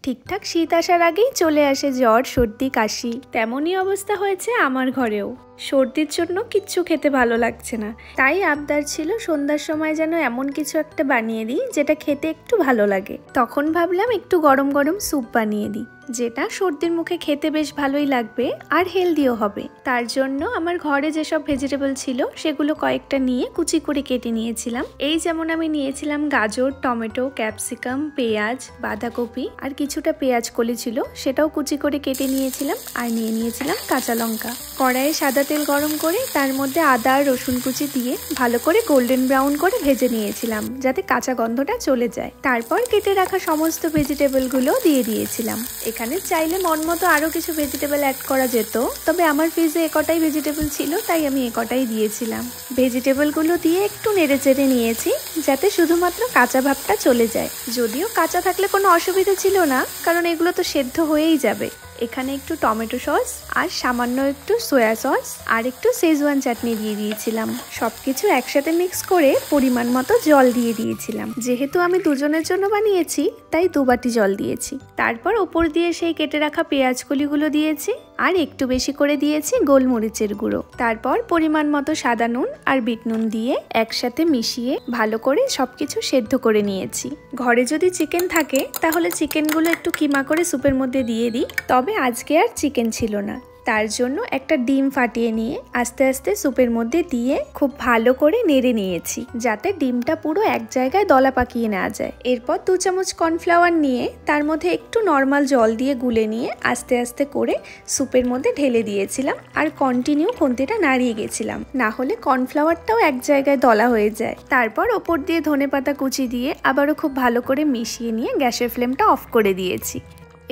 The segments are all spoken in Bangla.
ঠিকঠাক শীত আসার আগেই চলে আসে জ্বর, সর্দি, কাশি। তেমনই অবস্থা হয়েছে আমার ঘরেও। সর্দির জন্য কিচ্ছু খেতে ভালো লাগছে না, তাই আবদার ছিল সন্ধ্যার সময় যেন এমন কিছু একটা বানিয়ে দিই যেটা খেতে একটু ভালো লাগে। তখন ভাবলাম একটু গরম গরম স্যুপ বানিয়ে দিই, যেটা সর্দির মুখে খেতে বেশ ভালোই লাগবে আর হেলদিও হবে। তার জন্য আমার ঘরে যেসব ভেজিটেবল ছিল সেগুলো কয়েকটা নিয়ে কুচি করে কেটে নিয়েছিলাম। এই যেমন আমি নিয়েছিলাম গাজর, টমেটো, ক্যাপসিকাম, পেঁয়াজ, বাঁধাকপি আর কিছুটা পেঁয়াজ কলি ছিল, সেটাও কুচি করে কেটে নিয়েছিলাম। আর নিয়ে নিয়েছিলাম কাঁচা লঙ্কা। কড়াইয়ে সাদা তেল গরম করে তার মধ্যে আদা আর রসুন কুচি দিয়ে ভালো করে গোল্ডেন ব্রাউন করে ভেজে নিয়েছিলাম, যাতে কাঁচা গন্ধটা চলে যায়। তারপর কেটে রাখা সমস্ত ভেজিটেবল গুলো দিয়ে দিয়েছিলাম। এখানে চাইলে মন মতো আরো কিছু ভেজিটেবল অ্যাড করা যেত, তবে আমার ফ্রিজে একটাই ভেজিটেবল ছিল, তাই আমি একটাই দিয়েছিলাম। ভেজিটেবল গুলো দিয়ে একটু নেড়ে চেড়ে নিয়েছি, যাতে শুধুমাত্র কাঁচা ভাবটা চলে যায়। যদিও কাঁচা থাকলে কোনো অসুবিধা ছিল না, কারণ এগুলো তো সেদ্ধ হয়েই যাবে। এখানে একটু টমেটো সস আর সামান্য একটু সয়া সস আর একটু শেজওয়ান চাটনি দিয়ে দিয়েছিলাম। সবকিছু একসাথে মিক্স করে পরিমাণ মতো জল দিয়ে দিয়েছিলাম। যেহেতু আমি দুজনের জন্য বানিয়েছি, তাই 2 বাটি জল দিয়েছি। তারপর ওপর দিয়ে সেই কেটে রাখা পেঁয়াজ কলিগুলো দিয়েছি আর একটু বেশি করে দিয়েছি গোলমরিচের গুঁড়ো। তারপর পরিমাণ মতো সাদা নুন আর বিট নুন দিয়ে একসাথে মিশিয়ে ভালো করে সবকিছু সেদ্ধ করে নিয়েছি। ঘরে যদি চিকেন থাকে তাহলে চিকেনগুলো একটু কিমা করে স্যুপের মধ্যে দিয়ে দিই, তবে আজকে আর চিকেন ছিল না। তার জন্য একটা ডিম ফাটিয়ে নিয়ে আস্তে আস্তে স্যুপের মধ্যে দিয়ে খুব ভালো করে নেড়ে নিয়েছি, যাতে ডিমটা পুরো এক জায়গায় দলা পাকিয়ে নেওয়া যায়। এরপর 2 চামচ কর্নফ্লাওয়ার নিয়ে তার মধ্যে একটু নর্মাল জল দিয়ে গুলে নিয়ে আস্তে আস্তে করে স্যুপের মধ্যে ঢেলে দিয়েছিলাম আর কন্টিনিউ খুন্তিটা নাড়িয়ে গেছিলাম, না হলে কর্নফ্লাওয়ারটাও এক জায়গায় দলা হয়ে যায়। তারপর ওপর দিয়ে ধনেপাতা কুচি দিয়ে আবারও খুব ভালো করে মিশিয়ে নিয়ে গ্যাসের ফ্লেমটা অফ করে দিয়েছি।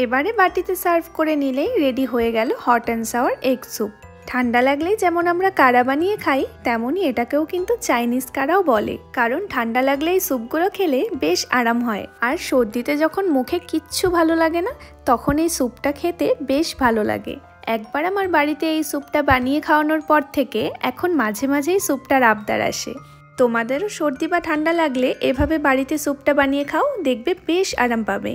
এবারে বাটিতে সার্ভ করে নিলেই রেডি হয়ে গেল hot and sour egg soup. ঠান্ডা লাগলেই যেমন আমরা কাড়া বানিয়ে খাই, তেমনই এটাকেও কিন্তু চাইনিজ কাড়াও বলে, কারণ ঠান্ডা লাগলে এই স্যুপগুলো খেলে বেশ আরাম হয়। আর সর্দিতে যখন মুখে কিচ্ছু ভালো লাগে না, তখন এই স্যুপটা খেতে বেশ ভালো লাগে। একবার আমার বাড়িতে এই স্যুপটা বানিয়ে খাওয়ানোর পর থেকে এখন মাঝে মাঝেই স্যুপটার আবদার আসে। তোমাদেরও সর্দি বা ঠান্ডা লাগলে এভাবে বাড়িতে স্যুপটা বানিয়ে খাও, দেখবে বেশ আরাম পাবে।